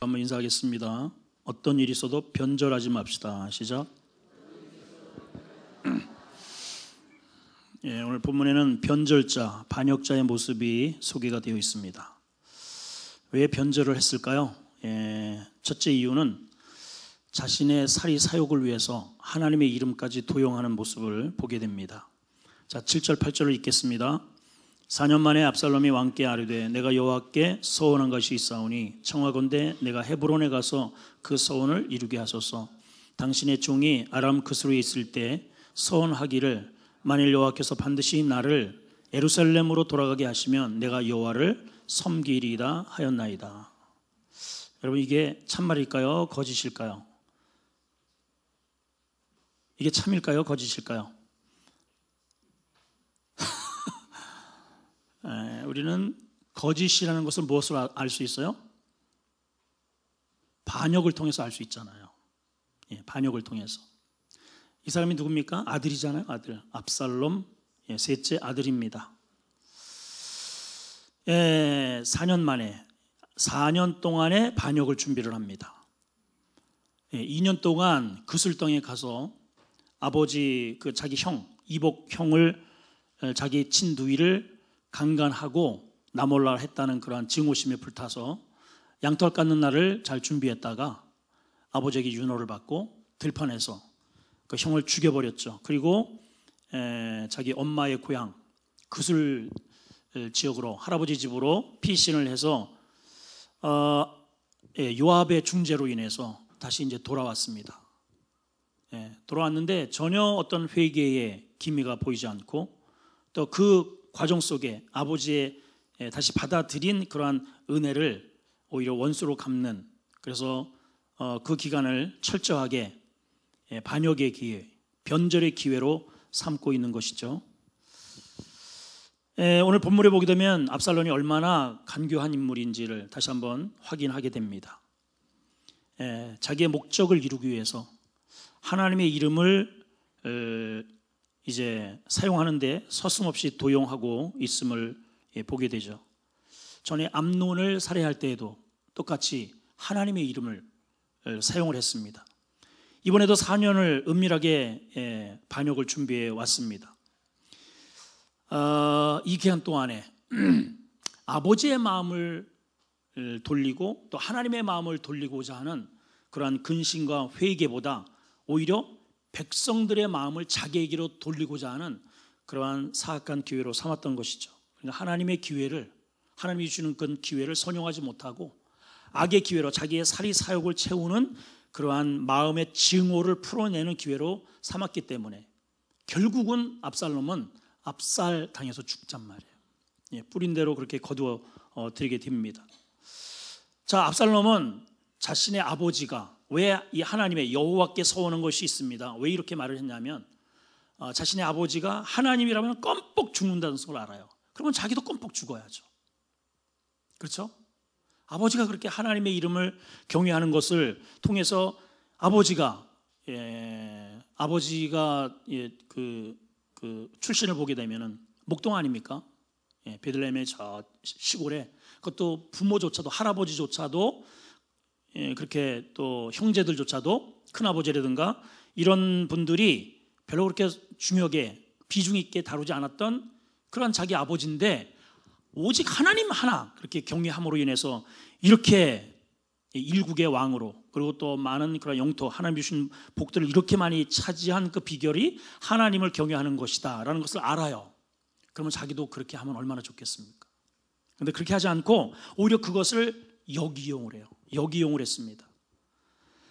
한번 인사하겠습니다. 어떤 일이 있어도 변절하지 맙시다. 시작. 예, 오늘 본문에는 변절자, 반역자의 모습이 소개가 되어 있습니다. 왜 변절을 했을까요? 첫째 이유는 자신의 살이 사욕을 위해서 하나님의 이름까지 도용하는 모습을 보게 됩니다. 자, 7절 8절을 읽겠습니다. 4년 만에 압살롬이 왕께 아뢰되 내가 여호와께 서원한 것이 있사오니 청하건대 내가 헤브론에 가서 그 서원을 이루게 하소서. 당신의 종이 아람 그스로에 있을 때 서원하기를 만일 여호와께서 반드시 나를 예루살렘으로 돌아가게 하시면 내가 여호와를 섬기리이다 하였나이다. 여러분, 이게 참말일까요? 거짓일까요? 이게 참일까요? 거짓일까요? 우리는 거짓이라는 것을 무엇으로 알 수 있어요? 반역을 통해서 알 수 있잖아요. 반역을 통해서. 이 사람이 누굽니까? 아들이잖아요. 아들. 압살롬 셋째 아들입니다. 4년 만에 4년 동안의 반역을 준비를 합니다. 2년 동안 그술덩에 가서 아버지 자기 형 이복 형을 자기 친누이를 강간하고 나몰라 했다는 그러한 증오심에 불타서 양털 깎는 날을 잘 준비했다가 아버지에게 윤호를 받고 들판에서 그 형을 죽여버렸죠. 그리고 자기 엄마의 고향 그술 지역으로 할아버지 집으로 피신을 해서 요압의 중재로 인해서 다시 이제 돌아왔습니다. 돌아왔는데 전혀 어떤 회개의 기미가 보이지 않고 또 그 과정 속에 아버지의 다시 받아들인 그러한 은혜를 오히려 원수로 갚는, 그래서 그 기간을 철저하게 반역의 기회, 변절의 기회로 삼고 있는 것이죠. 오늘 본문에 보게 되면 압살롬이 얼마나 간교한 인물인지를 다시 한번 확인하게 됩니다. 자기의 목적을 이루기 위해서 하나님의 이름을 이제 사용하는데 서슴없이 도용하고 있음을 보게 되죠. 전에 암논을 살해할 때에도 똑같이 하나님의 이름을 사용을 했습니다. 이번에도 4년을 은밀하게 반역을 준비해 왔습니다. 이 기간 동안에 아버지의 마음을 돌리고 또 하나님의 마음을 돌리고자 하는 그러한 근심과 회개보다 오히려 백성들의 마음을 자기에게로 돌리고자 하는 그러한 사악한 기회로 삼았던 것이죠. 그러니까 하나님의 기회를, 하나님이 주는 그 기회를 선용하지 못하고 악의 기회로 자기의 살이 사욕을 채우는 그러한 마음의 증오를 풀어내는 기회로 삼았기 때문에 결국은 압살롬은 압살당해서 죽잔 말이에요. 뿌린 대로 그렇게 거두어 드리게 됩니다. 자, 압살롬은 자신의 아버지가 왜 이 하나님의 여호와께 서원한 것이 있습니다. 왜 이렇게 말을 했냐면 자신의 아버지가 하나님이라면 껌뻑 죽는다는 걸 알아요. 그러면 자기도 껌뻑 죽어야죠. 그렇죠? 아버지가 그렇게 하나님의 이름을 경외하는 것을 통해서 아버지가 출신을 보게 되면은 목동 아닙니까? 베들레헴의 저 시골에, 그것도 부모조차도, 할아버지조차도, 그렇게 또 형제들조차도, 큰아버지라든가 이런 분들이 별로 그렇게 중요하게 비중 있게 다루지 않았던 그런 자기 아버지인데 오직 하나님 하나 그렇게 경외함으로 인해서 이렇게 일국의 왕으로, 그리고 또 많은 그런 영토, 하나님 주신 복들을 이렇게 많이 차지한 그 비결이 하나님을 경외하는 것이다 라는 것을 알아요. 그러면 자기도 그렇게 하면 얼마나 좋겠습니까? 그런데 그렇게 하지 않고 오히려 그것을 역이용을 해요. 역이용을 했습니다.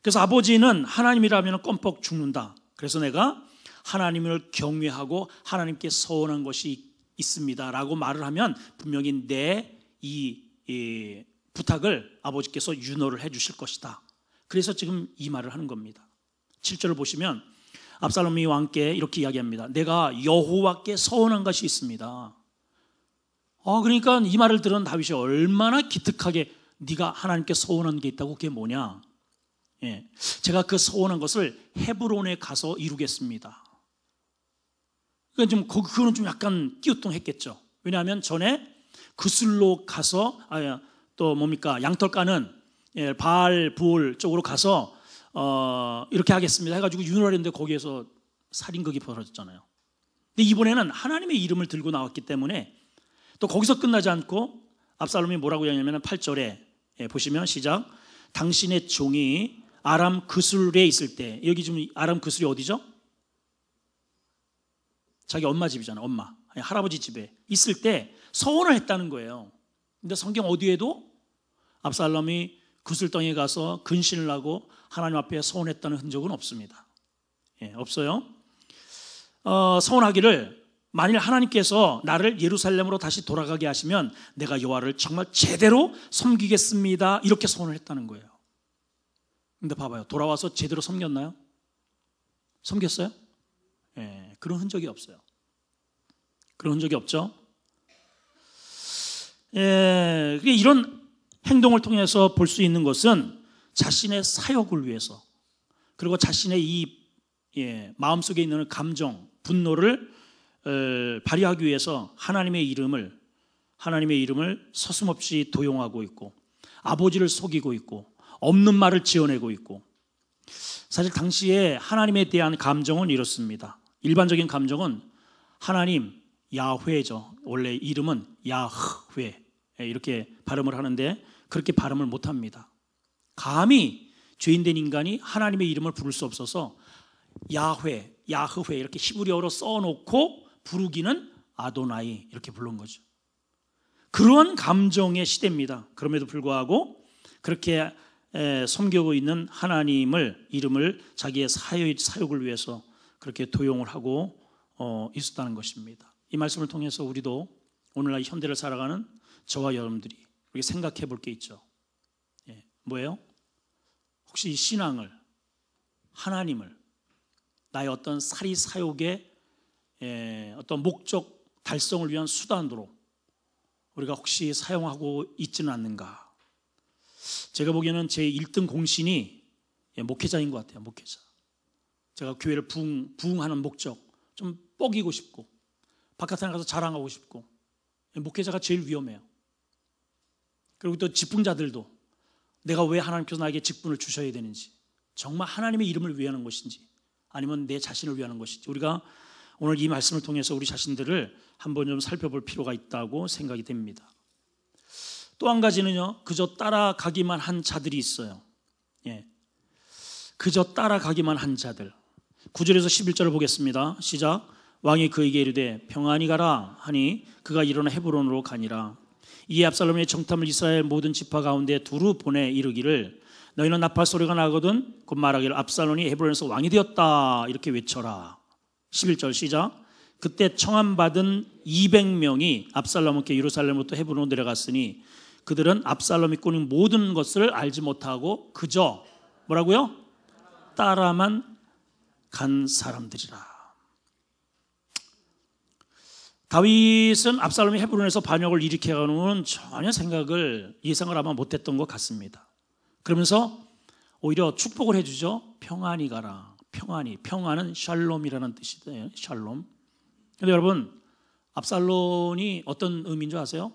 그래서 아버지는 하나님이라면 껌뻑 죽는다, 그래서 내가 하나님을 경외하고 하나님께 서원한 것이 있습니다 라고 말을 하면 분명히 내 이 부탁을 아버지께서 윤호를 해 주실 것이다. 그래서 지금 이 말을 하는 겁니다. 7절을 보시면 압살롬이 왕께 이렇게 이야기합니다. 내가 여호와께 서원한 것이 있습니다. 그러니까 이 말을 들은 다윗이 얼마나 기특하게, 네가 하나님께 서원한 게 있다고, 그게 뭐냐? 제가 그 서원한 것을 헤브론에 가서 이루겠습니다. 그러니까 그거는 좀 약간 끼우뚱했겠죠. 왜냐하면 전에 그술로 가서 또 뭡니까? 양털 까는 예, 바알 부올 쪽으로 가서 이렇게 하겠습니다 해가지고 윤활했는데 거기에서 살인극이 벌어졌잖아요. 근데 이번에는 하나님의 이름을 들고 나왔기 때문에 또 거기서 끝나지 않고 압살롬이 뭐라고 하냐면 8절에 보시면 시작. 당신의 종이 아람 그술에 있을 때, 여기 지금 아람 그술이 어디죠? 자기 엄마 집이잖아요. 엄마, 할아버지 집에 있을 때 서원을 했다는 거예요. 근데 성경 어디에도 압살롬이 그술덩이에 가서 근신을 하고 하나님 앞에 서원했다는 흔적은 없습니다. 예, 없어요. 서원하기를 만일 하나님께서 나를 예루살렘으로 다시 돌아가게 하시면 내가 여호와를 정말 제대로 섬기겠습니다, 이렇게 서원을 했다는 거예요. 근데 봐봐요, 돌아와서 제대로 섬겼나요? 섬겼어요? 예, 그런 흔적이 없어요. 그런 흔적이 없죠. 예, 이런 행동을 통해서 볼 수 있는 것은 자신의 사역을 위해서, 그리고 자신의 이 마음속에 있는 감정, 분노를 발휘하기 위해서 하나님의 이름을 서슴없이 도용하고 있고, 아버지를 속이고 있고, 없는 말을 지어내고 있고. 사실 당시에 하나님에 대한 감정은 이렇습니다. 일반적인 감정은 하나님, 야훼죠. 원래 이름은 야흐훼 이렇게 발음을 하는데 그렇게 발음을 못합니다. 감히 죄인된 인간이 하나님의 이름을 부를 수 없어서 야훼, 야흐훼 이렇게 히브리어로 써놓고 부르기는 아도나이 이렇게 부른 거죠. 그런 감정의 시대입니다. 그럼에도 불구하고 그렇게 섬기고 있는 하나님을, 이름을 자기의 사역을 위해서 그렇게 도용을 하고 있었다는 것입니다. 이 말씀을 통해서 우리도 오늘날 현대를 살아가는 저와 여러분들이 우리 생각해 볼 게 있죠. 뭐예요? 혹시 이 신앙을, 하나님을 나의 어떤 사리사욕의 어떤 목적 달성을 위한 수단으로 우리가 혹시 사용하고 있지는 않는가? 제가 보기에는 제 1등 공신이 목회자인 것 같아요. 목회자. 제가 교회를 부흥하는 목적, 좀 뻐기고 싶고 바깥에 나가서 자랑하고 싶고, 목회자가 제일 위험해요. 그리고 또 직분자들도 내가 왜 하나님께서 나에게 직분을 주셔야 되는지, 정말 하나님의 이름을 위하는 것인지 아니면 내 자신을 위하는 것인지, 우리가 오늘 이 말씀을 통해서 우리 자신들을 한번 좀 살펴볼 필요가 있다고 생각이 됩니다. 또 한 가지는요, 그저 따라가기만 한 자들이 있어요. 그저 따라가기만 한 자들. 9절에서 11절을 보겠습니다. 시작. 왕이 그에게 이르되 평안히 가라 하니 그가 일어나 헤브론으로 가니라. 이에 압살롬의 정탐을 이스라엘 모든 지파 가운데 두루 보내 이르기를 너희는 나팔 소리가 나거든 곧 말하기를 압살롬이 헤브론에서 왕이 되었다 이렇게 외쳐라. 11절 시작. 그때 청함받은 200명이 압살롬께 예루살렘부터 헤브론으로 내려갔으니 그들은 압살롬이 꾸는 모든 것을 알지 못하고 그저 뭐라고요? 따라만 간 사람들이라. 다윗은 압살롬이 헤브론에서 반역을 일으켜가는 전혀 예상을 아마 못했던 것 같습니다. 그러면서 오히려 축복을 해주죠. 평안히 가라. 평안은 샬롬이라는 뜻이에요. 샬롬. 그런데 여러분, 압살롬이 어떤 의미인 줄 아세요?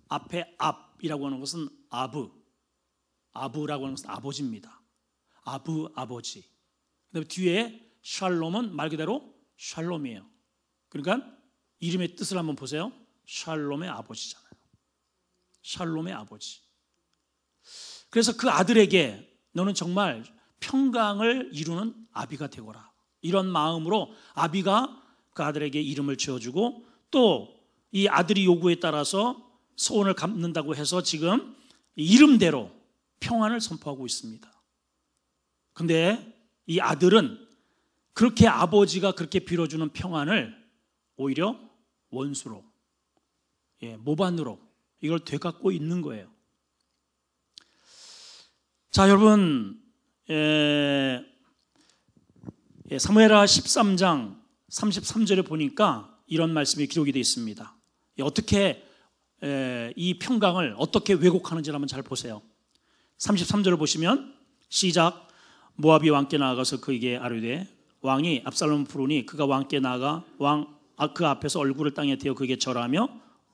앞에 압이라고 하는 것은 아부라고 하는 것은 아버지입니다. 아버지. 그다음에 뒤에 샬롬은 말 그대로 샬롬이에요. 그러니까 이름의 뜻을 한번 보세요. 샬롬의 아버지잖아요. 샬롬의 아버지. 그래서 그 아들에게 너는 정말 평강을 이루는 아비가 되거라. 이런 마음으로 아비가 그 아들에게 이름을 지어주고, 또 이 아들이 요구에 따라서 소원을 갚는다고 해서 지금 이름대로 평안을 선포하고 있습니다. 근데 이 아들은 그렇게 아버지가 그렇게 빌어주는 평안을 오히려 원수로, 모반으로 이걸 되갖고 있는 거예요. 자, 여러분, 사무엘하 13장 33절에 보니까 이런 말씀이 기록이 되어 있습니다. 어떻게 이 평강을 어떻게 왜곡하는지 한번 잘 보세요. 33절을 보시면 시작. 모압이 왕께 나아가서 그에게 아뢰되 왕이 압살롬을 부르니 그가 왕께 나아가 그 앞에서 얼굴을 땅에 대어 그에게 절하며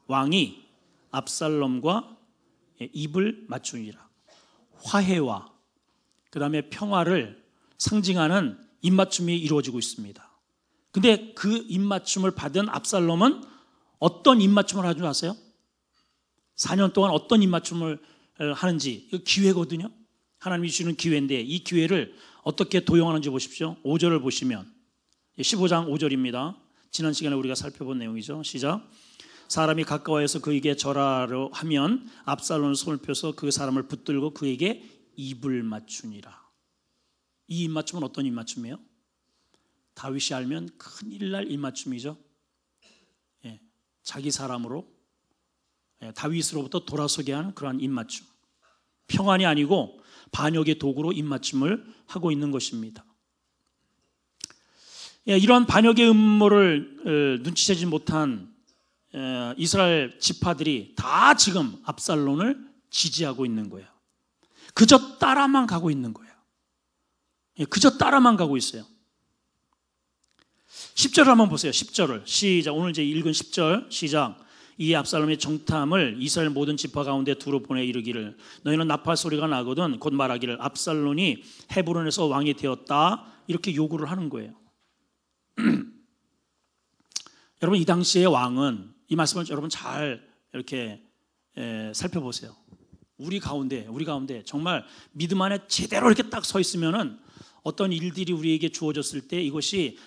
왕이 압살롬과 입을 맞추니라. 화해와 그 다음에 평화를 상징하는 입맞춤이 이루어지고 있습니다. 근데 그 입맞춤을 받은 압살롬은 어떤 입맞춤을 하는 줄 아세요? 4년 동안 어떤 입맞춤을 하는지, 이거 기회거든요. 하나님이 주시는 기회인데 이 기회를 어떻게 도용하는지 보십시오. 5절을 보시면 15장 5절입니다. 지난 시간에 우리가 살펴본 내용이죠. 시작. 사람이 가까워해서 그에게 절하려 하면 압살롬은 손을 펴서 그 사람을 붙들고 그에게 입을 맞추니라. 이 입맞춤은 어떤 입맞춤이에요? 다윗이 알면 큰일 날 입맞춤이죠. 예, 자기 사람으로 다윗으로부터 돌아서게 하는 그러한 입맞춤. 평안이 아니고 반역의 도구로 입맞춤을 하고 있는 것입니다. 이러한 반역의 음모를 눈치채지 못한 이스라엘 지파들이 다 지금 압살롬을 지지하고 있는 거예요. 그저 따라만 가고 있는 거예요. 그저 따라만 가고 있어요. 10절을 한번 보세요. 10절을 시작. 오늘 이제 읽은 10절 시작. 이 압살롬의 정탐을 이스라엘 모든 지파 가운데 두루 보내 이르기를 너희는 나팔 소리가 나거든 곧 말하기를 압살롬이 헤브론에서 왕이 되었다. 이렇게 요구를 하는 거예요. 여러분 이 당시의 왕은 이 말씀을 여러분 잘 이렇게 살펴보세요. 우리 가운데 정말 믿음 안에 제대로 이렇게 딱 서 있으면은 어떤 일들이 우리에게 주어졌을 때 이것이